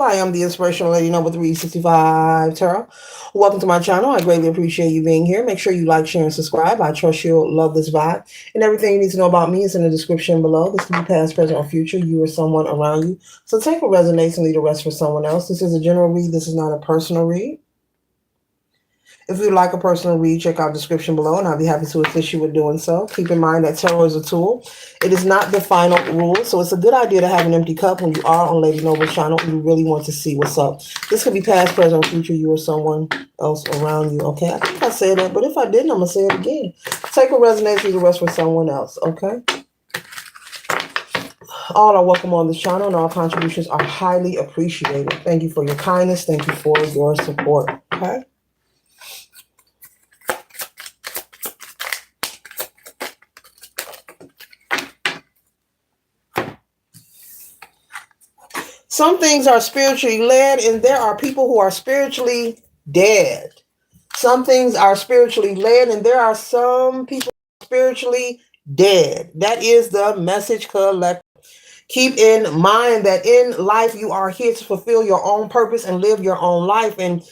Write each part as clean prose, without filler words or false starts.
Hi, I'm the Inspirational Lady Number 365 Tarot. Welcome to my channel. I greatly appreciate you being here. Make sure you like, share, and subscribe. I trust you'll love this vibe. And everything you need to know about me is in the description below. This can be past, present, or future, you or someone around you. So take what resonates and leave the rest for someone else. This is a general read. This is not a personal read. If you'd like a personal read, check out the description below, and I'll be happy to assist you with doing so. Keep in mind that tarot is a tool. It is not the final rule, so it's a good idea to have an empty cup when you are on Lady Noble's channel and you really want to see what's up. This could be past, present, or future, you or someone else around you, okay? I think I said that, but if I didn't, I'm going to say it again. Take what resonates, leave the rest for someone else, okay? All are welcome on this channel, and all contributions are highly appreciated. Thank you for your kindness. Thank you for your support, okay? Some things are spiritually led, and there are people who are spiritually dead. Some things are spiritually led, and there are some people spiritually dead. That is the message collective. Keep in mind that in life you are here to fulfill your own purpose and live your own life. And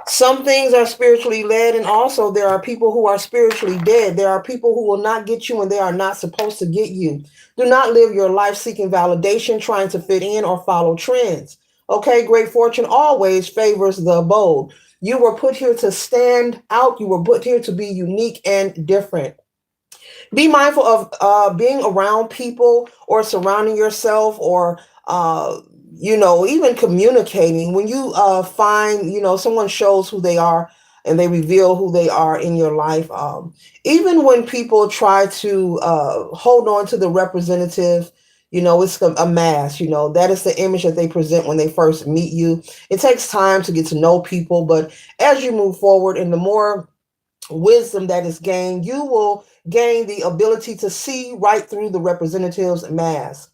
some things are spiritually led, and also there are people who are spiritually dead. There are people who will not get you, and they are not supposed to get you. Do not live your life seeking validation, trying to fit in or follow trends. Okay, great fortune always favors the bold. You were put here to stand out. You were put here to be unique and different. Be mindful of being around people or surrounding yourself, or even communicating. When you find, someone shows who they are and they reveal who they are in your life. Even when people try to hold on to the representative, it's a mask. That is the image that they present when they first meet you. It takes time to get to know people, but as you move forward and the more wisdom that is gained, you will gain the ability to see right through the representative's mask.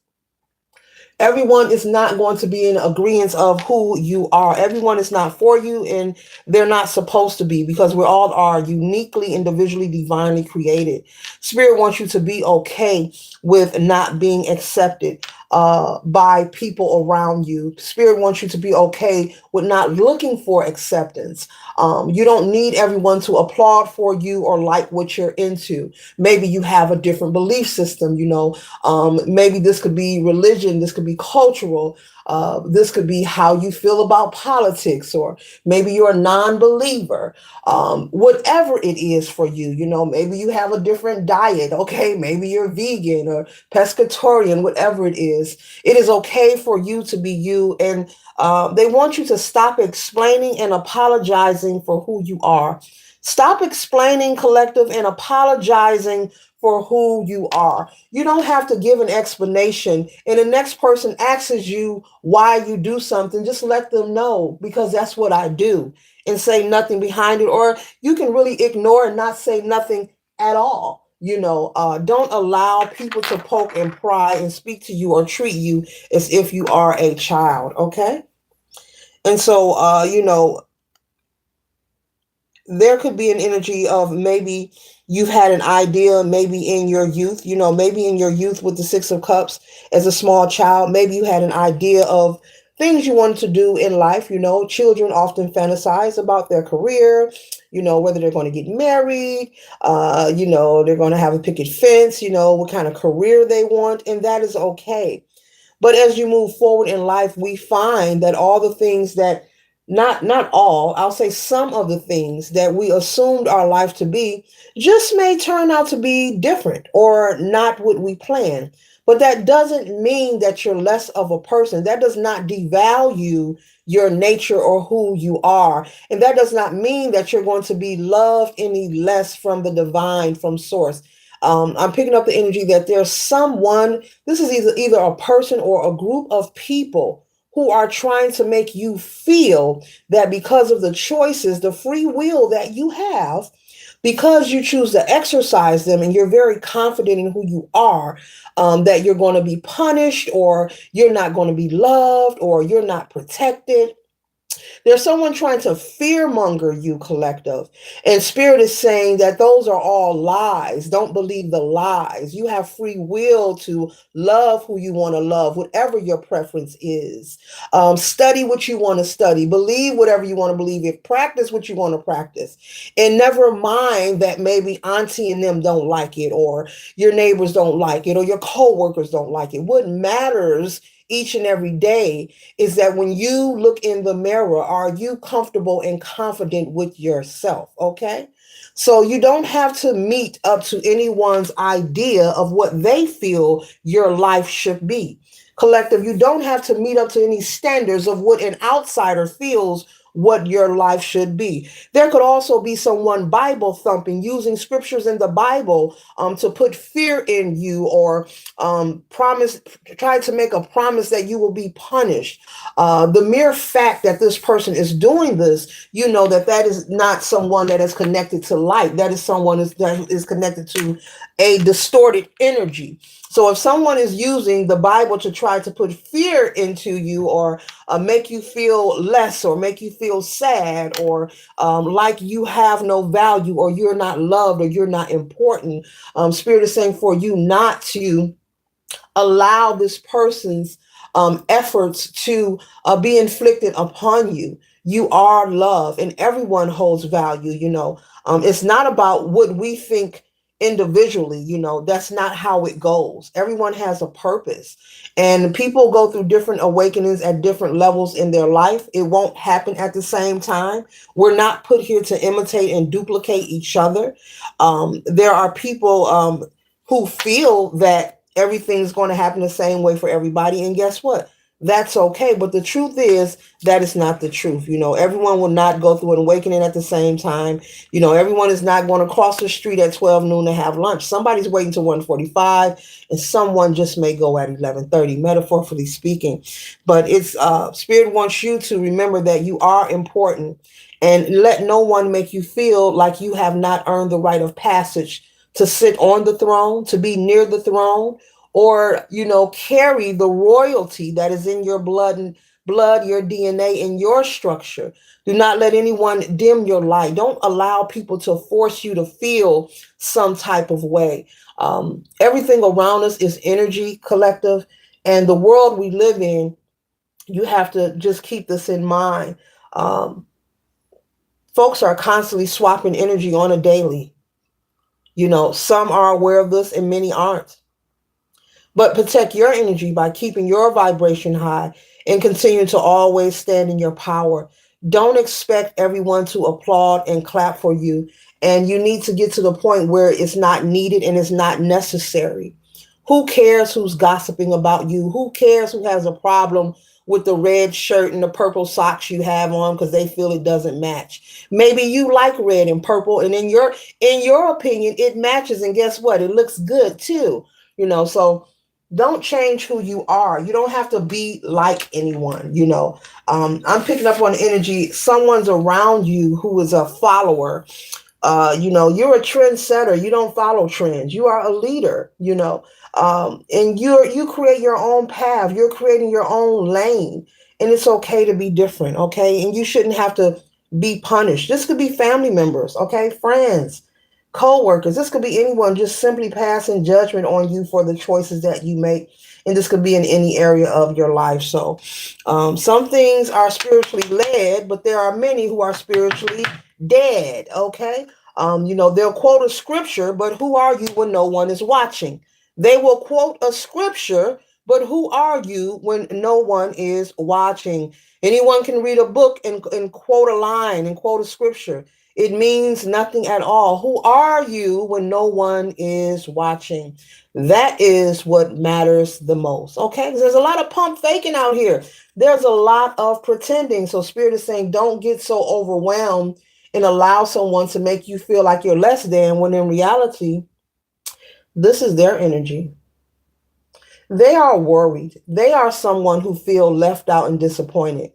Everyone is not going to be in agreement of who you are. Everyone is not for you, and they're not supposed to be, because we all are uniquely, individually, divinely created. Spirit wants you to be okay with not being accepted by people around you. Spirit wants you to be okay with not looking for acceptance. You don't need everyone to applaud for you or like what you're into. Maybe you have a different belief system, maybe this could be religion, this could be cultural, this could be how you feel about politics, or maybe you're a non-believer. Whatever it is for you, maybe you have a different diet, okay? Maybe you're vegan or pescatarian, whatever it is okay for you to be you. And they want you to stop explaining and apologizing for who you are. Stop explaining, collective, and apologizing for who you are. You don't have to give an explanation. And the next person asks you why you do something, just let them know, because that's what I do, and say nothing behind it. Or you can really ignore and not say nothing at all. Don't allow people to poke and pry and speak to you or treat you as if you are a child. Okay. And so, there could be an energy of maybe you've had an idea, maybe in your youth, maybe in your youth with the Six of Cups as a small child, maybe you had an idea of things you wanted to do in life. Children often fantasize about their career, whether they're going to get married, they're going to have a picket fence, what kind of career they want, and that is okay. But as you move forward in life, we find that all the things that, not all, I'll say some of the things that we assumed our life to be just may turn out to be different or not what we planned. But that doesn't mean that you're less of a person. That does not devalue your nature or who you are. And that does not mean that you're going to be loved any less from the divine, from source. I'm picking up the energy that there's someone, this is either a person or a group of people who are trying to make you feel that because of the choices, the free will that you have, because you choose to exercise them and you're very confident in who you are, that you're going to be punished, or you're not going to be loved, or you're not protected. There's someone trying to fearmonger you, collective. And Spirit is saying that those are all lies. Don't believe the lies. You have free will to love who you want to love, whatever your preference is. Study what you want to study. Believe whatever you want to believe. If practice what you want to practice. And never mind that maybe auntie and them don't like it, or your neighbors don't like it, or your co-workers don't like it. What matters each and every day is that when you look in the mirror, are you comfortable and confident with yourself? Okay. So you don't have to meet up to anyone's idea of what they feel your life should be. Collective, you don't have to meet up to any standards of what an outsider feels what your life should be. There could also be someone Bible thumping, using scriptures in the Bible to put fear in you, or promise, try to make a promise that you will be punished. The mere fact that this person is doing this, you know that that is not someone that is connected to light. That is someone that is connected to a distorted energy. So if someone is using the Bible to try to put fear into you, or make you feel less, or make you feel sad, or like you have no value, or you're not loved, or you're not important, Spirit is saying for you not to allow this person's efforts to be inflicted upon you. You are love, and everyone holds value. It's not about what we think individually. That's not how it goes. Everyone has a purpose, and people go through different awakenings at different levels in their life. It won't happen at the same time. We're not put here to imitate and duplicate each other. There are people who feel that everything's going to happen the same way for everybody. And guess what? That's okay. But the truth is that is not the truth. Everyone will not go through an awakening at the same time. Everyone is not going to cross the street at 12 noon to have lunch. Somebody's waiting till 1:45, and someone just may go at 11:30, metaphorically speaking. But it's Spirit wants you to remember that you are important, and let no one make you feel like you have not earned the right of passage to sit on the throne, to be near the throne, or carry the royalty that is in your blood, your DNA, and your structure. Do not let anyone dim your light. Don't allow people to force you to feel some type of way. Everything around us is energy, collective, and the world we live in, you have to just keep this in mind. Um, Folks are constantly swapping energy on a daily. Some are aware of this and many aren't. But protect your energy by keeping your vibration high and continue to always stand in your power. Don't expect everyone to applaud and clap for you. And you need to get to the point where it's not needed and it's not necessary. Who cares who's gossiping about you? Who cares who has a problem with the red shirt and the purple socks you have on because they feel it doesn't match? Maybe you like red and purple, and in your opinion, it matches. And guess what? It looks good too. So don't change who you are. You don't have to be like anyone. I'm picking up on energy. Someone's around you who is a follower. You're a trendsetter. You don't follow trends. You are a leader. And you create your own path. You're creating your own lane, and it's okay to be different. Okay, and you shouldn't have to be punished. This could be family members. Okay, friends, co-workers. This could be anyone just simply passing judgment on you for the choices that you make. And this could be in any area of your life. So some things are spiritually led, but there are many who are spiritually dead. Okay. They'll quote a scripture, but who are you when no one is watching? They will quote a scripture, but who are you when no one is watching? Anyone can read a book and quote a line and quote a scripture. It means nothing at all. Who are you when no one is watching? That is what matters the most. Okay, because there's a lot of pump faking out here. There's a lot of pretending. So Spirit is saying, don't get so overwhelmed and allow someone to make you feel like you're less than, when in reality, this is their energy. They are worried. They are someone who feel left out and disappointed.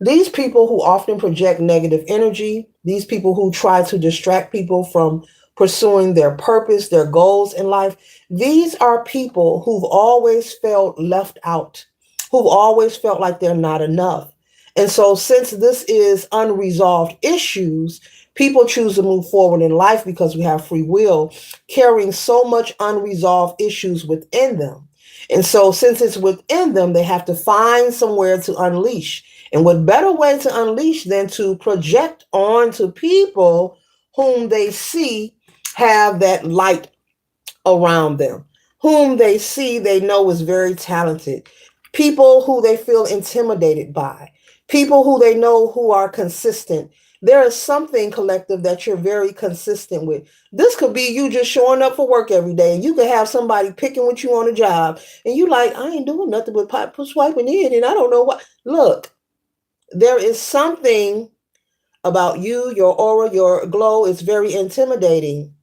These people who often project negative energy, these people who try to distract people from pursuing their purpose, their goals in life, these are people who've always felt left out, who've always felt like they're not enough. And so, since this is unresolved issues, people choose to move forward in life because we have free will, carrying so much unresolved issues within them. And so, since it's within them, they have to find somewhere to unleash. And what better way to unleash than to project onto people whom they see have that light around them, whom they see they know is very talented, people who they feel intimidated by, people who they know who are consistent. There is something collective that you're very consistent with. This could be you just showing up for work every day, and you could have somebody picking with you on a job, and you like, I ain't doing nothing but swiping in, and I don't know what. Look, there is something about you, your aura, your glow is very intimidating.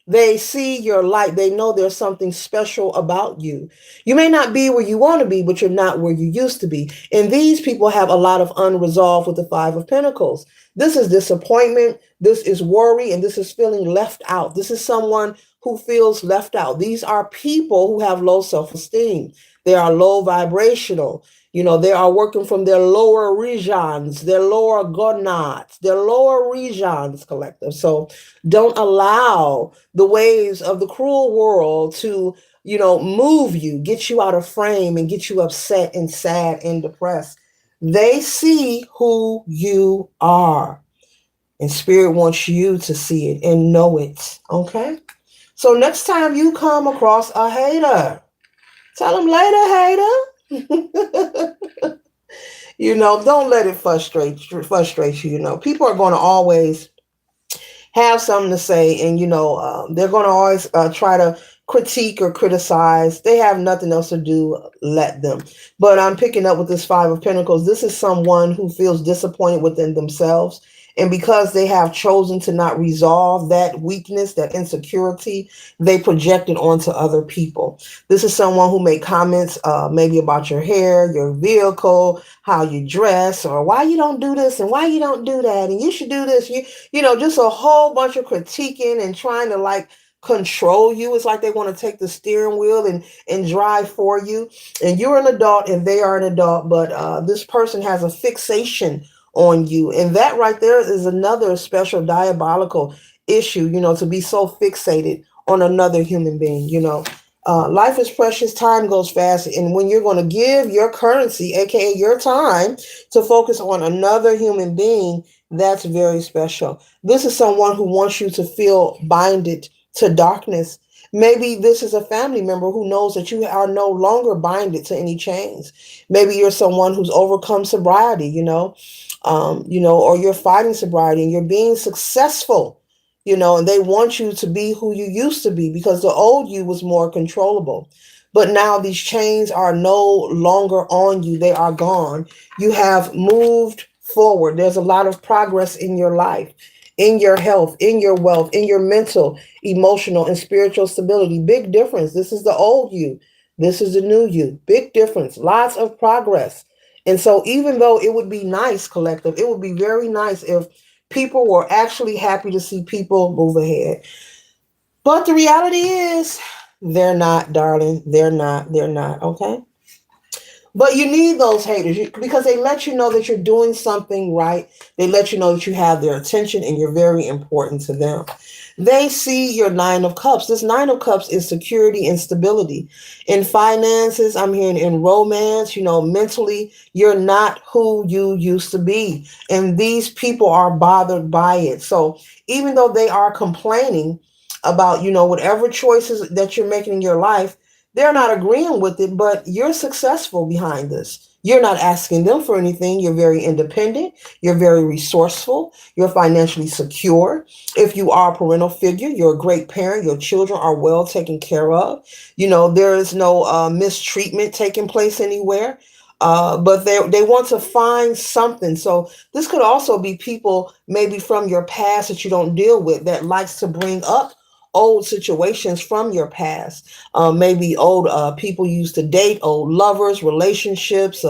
They see your light. They know there's something special about you. You may not be where you want to be, but you're not where you used to be. And these people have a lot of unresolved with the Five of Pentacles. This is disappointment. This is worry. And this is feeling left out. This is someone who feels left out. These are people who have low self-esteem. They are low vibrational. They are working from their lower regions, their lower gonads, their lower regions, collective. So don't allow the waves of the cruel world to, move you, get you out of frame and get you upset and sad and depressed. They see who you are. And Spirit wants you to see it and know it. Okay? So next time you come across a hater, tell them later, hater. Don't let it frustrate you. People are going to always have something to say, and they're going to always try to critique or criticize. They have nothing else to do. Let them. But I'm picking up with this Five of Pentacles. This is someone who feels disappointed within themselves, and because they have chosen to not resolve that weakness, that insecurity, they project it onto other people. This is someone who made comments maybe about your hair, your vehicle, how you dress, or why you don't do this and why you don't do that, and you should do this. Just a whole bunch of critiquing and trying to control you. It's like they want to take the steering wheel and drive for you. And you're an adult and they are an adult, but this person has a fixation on you. And that right there is another special diabolical issue, to be so fixated on another human being. Life is precious, time goes fast. And when you're going to give your currency, aka your time, to focus on another human being, that's very special. This is someone who wants you to feel binded to darkness. Maybe this is a family member who knows that you are no longer binded to any chains. Maybe you're someone who's overcome sobriety, or you're fighting sobriety and you're being successful, and they want you to be who you used to be because the old you was more controllable. But now these chains are no longer on you. They are gone. You have moved forward. There's a lot of progress in your life, in your health, in your wealth, in your mental, emotional, and spiritual stability. Big difference. This is the old you. This is the new you. Big difference. Lots of progress. And so even though it would be nice, collective, it would be very nice if people were actually happy to see people move ahead. But the reality is they're not, darling. They're not. Okay? But you need those haters because they let you know that you're doing something right. They let you know that you have their attention and you're very important to them. They see your Nine of Cups. This Nine of Cups is security and stability. In finances, I'm hearing in romance, mentally, you're not who you used to be. And these people are bothered by it. So even though they are complaining about, whatever choices that you're making in your life, they're not agreeing with it, but you're successful behind this. You're not asking them for anything. You're very independent. You're very resourceful. You're financially secure. If you are a parental figure, you're a great parent. Your children are well taken care of. There is no mistreatment taking place anywhere. But they want to find something. So this could also be people maybe from your past that you don't deal with that likes to bring up old situations from your past. Maybe old people used to date, old lovers, relationships,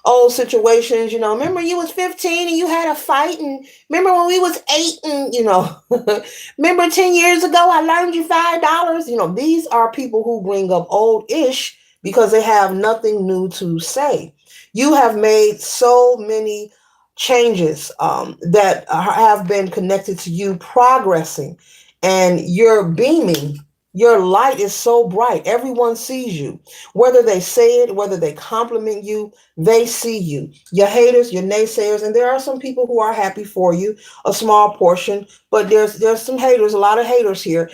old situations. Remember you was 15 and you had a fight, and remember when we was 8 and remember 10 years ago I loaned you $5. These are people who bring up old ish because they have nothing new to say. You have made so many changes that have been connected to you progressing, and you're beaming. Your light is so bright. Everyone sees you. Whether they say it, whether they compliment you, they see you. Your haters, your naysayers, and there are some people who are happy for you, a small portion, but there's some haters, a lot of haters here,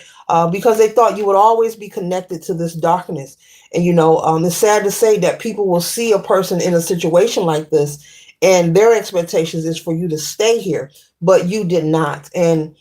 because they thought you would always be connected to this darkness. And it's sad to say that people will see a person in a situation like this, and their expectations is for you to stay here, but you did not. And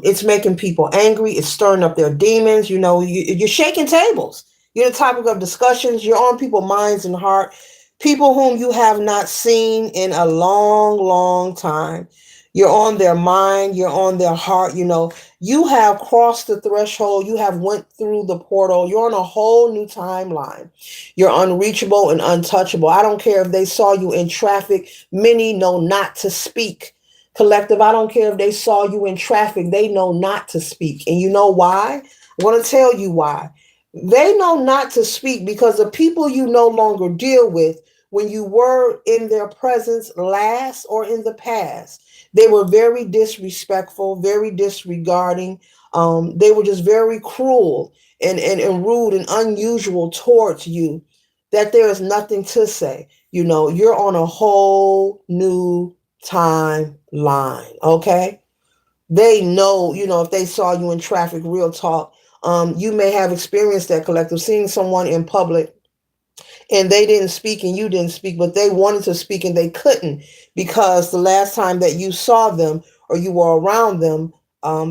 it's making people angry. It's stirring up their demons. You're shaking tables. You're the topic of discussions. You're on people's minds and heart. People whom you have not seen in a long, long time. You're on their mind. You're on their heart. You have crossed the threshold. You have went through the portal. You're on a whole new timeline. You're unreachable and untouchable. I don't care if they saw you in traffic. Many know not to speak. Collective, I don't care if they saw you in traffic, they know not to speak. And you know why? I want to tell you why. They know not to speak because the people you no longer deal with, when you were in their presence last or in the past, they were very disrespectful, very disregarding. They were just very cruel and rude and unusual towards you, that there is nothing to say. You're on a whole new timeline. Okay. They know, if they saw you in traffic, real talk. You may have experienced that, collective, seeing someone in public and they didn't speak and you didn't speak, but they wanted to speak and they couldn't because the last time that you saw them or you were around them,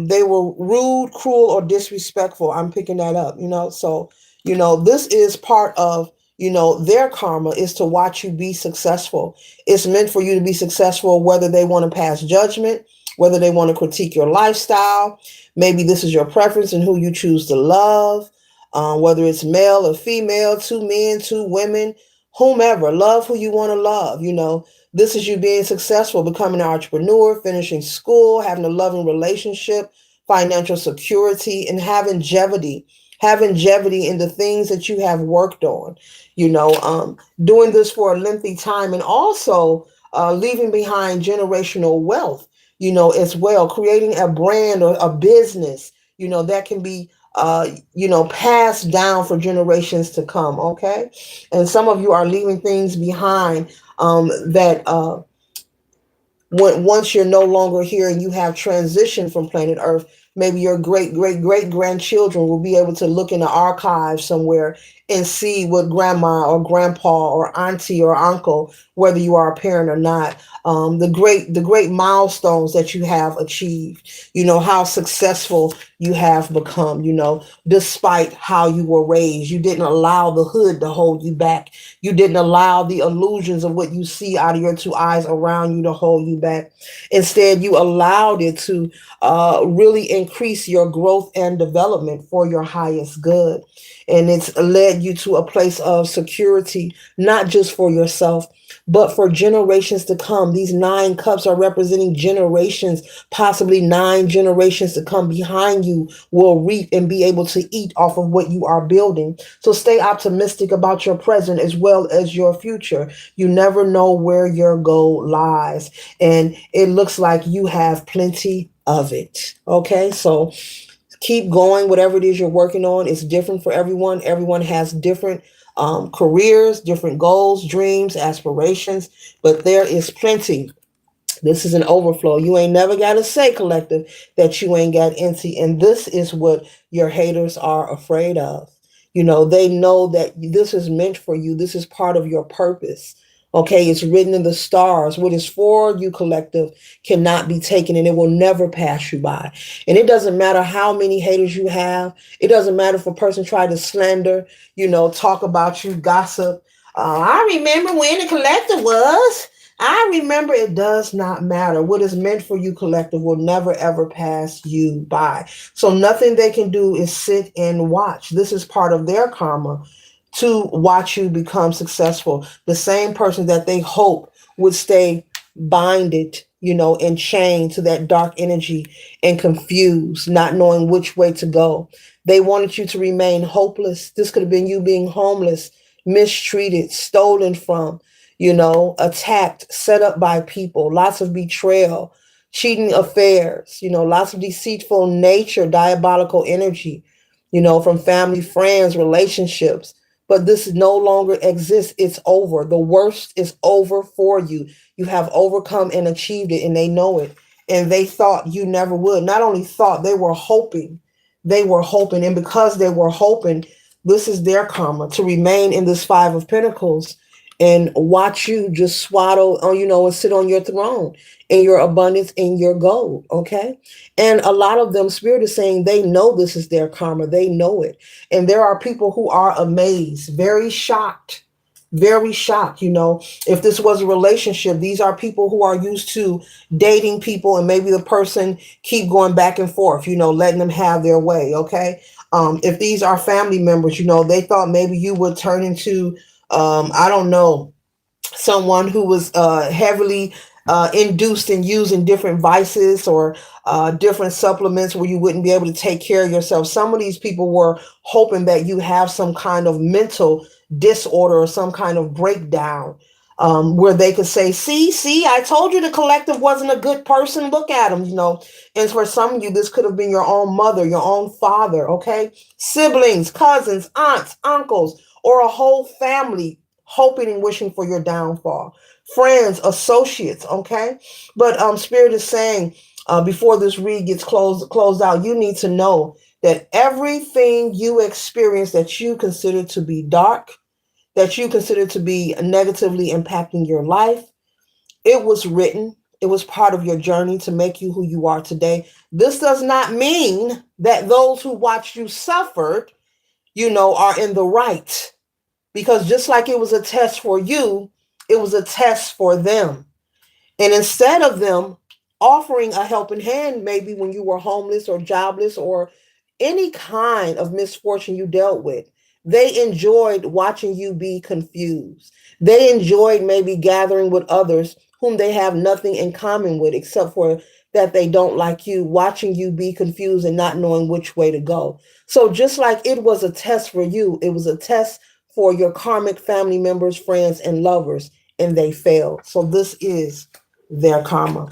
they were rude, cruel, or disrespectful. I'm picking that up, So, this is part of, their karma is to watch you be successful. It's meant for you to be successful, whether they want to pass judgment, whether they want to critique your lifestyle. Maybe this is your preference and who you choose to love. Whether it's male or female, two men, two women, whomever, love who you want to love. This is you being successful, becoming an entrepreneur, finishing school, having a loving relationship, financial security, and having longevity in the things that you have worked on. Doing this for a lengthy time, and also leaving behind generational wealth. As well, creating a brand or a business. That can be passed down for generations to come. Okay. And some of you are leaving things behind that once you're no longer here and you have transitioned from planet Earth, maybe your great great great grandchildren will be able to look in the archives somewhere and see what grandma or grandpa or auntie or uncle, whether you are a parent or not, the great milestones that you have achieved. How successful you have become. Despite how you were raised, you didn't allow the hood to hold you back. You didn't allow the illusions of what you see out of your two eyes around you to hold you back. Instead, you allowed it to really increase your growth and development for your highest good. And it's led you to a place of security, not just for yourself, but for generations to come. These 9 cups are representing generations, possibly 9 generations to come behind you will reap and be able to eat off of what you are building. So stay optimistic about your present as well as your future. You never know where your goal lies. And it looks like you have plenty of it. Okay, so keep going. Whatever it is you're working on is different for everyone. Everyone has different careers, different goals, dreams, aspirations, but there is plenty. This is an overflow. You ain't never got to say, collective, that you ain't got empty. And this is what your haters are afraid of. They know that this is meant for you. This is part of your purpose. Okay, it's written in the stars. What is for you, collective, cannot be taken and it will never pass you by. And it doesn't matter how many haters you have. It doesn't matter if a person tried to slander, talk about you, gossip. I remember when the collective was. I remember. It does not matter. What is meant for you, collective, will never ever pass you by. So nothing they can do is sit and watch. This is part of their karma to watch you become successful. The same person that they hope would stay binded, and chained to that dark energy and confused, not knowing which way to go. They wanted you to remain hopeless. This could have been you being homeless, mistreated, stolen from, attacked, set up by people, lots of betrayal, cheating affairs, lots of deceitful nature, diabolical energy, from family, friends, relationships. But this no longer exists. It's over. The worst is over for you. You have overcome and achieved it, and they know it. And they thought you never would. Not only thought, they were hoping. They were hoping. And because they were hoping, this is their karma to remain in this Five of Pentacles and watch you just swaddle, and sit on your throne in your abundance, in your gold. Okay. And a lot of them, Spirit is saying they know this is their karma. They know it. And there are people who are amazed, very shocked, very shocked. If this was a relationship, these are people who are used to dating people, and maybe the person keep going back and forth, letting them have their way. Okay. If these are family members, they thought maybe you would turn into, I don't know, someone who was heavily induced and using different vices or different supplements where you wouldn't be able to take care of yourself. Some of these people were hoping that you have some kind of mental disorder or some kind of breakdown, where they could say, see, I told you the collective wasn't a good person. Look at them, And for some of you, this could have been your own mother, your own father, okay? Siblings, cousins, aunts, uncles, or a whole family hoping and wishing for your downfall. Friends, associates, okay? But Spirit is saying, before this read gets closed out, you need to know that everything you experience that you consider to be dark, that you consider to be negatively impacting your life, it was written. It was part of your journey to make you who you are today. This does not mean that those who watched you suffered, are in the right. Because just like it was a test for you, it was a test for them. And instead of them offering a helping hand, maybe when you were homeless or jobless or any kind of misfortune you dealt with, they enjoyed watching you be confused. They enjoyed maybe gathering with others whom they have nothing in common with except for that they don't like you, watching you be confused and not knowing which way to go. So just like it was a test for you, it was a test for your karmic family members, friends, and lovers, and they failed. So this is their karma.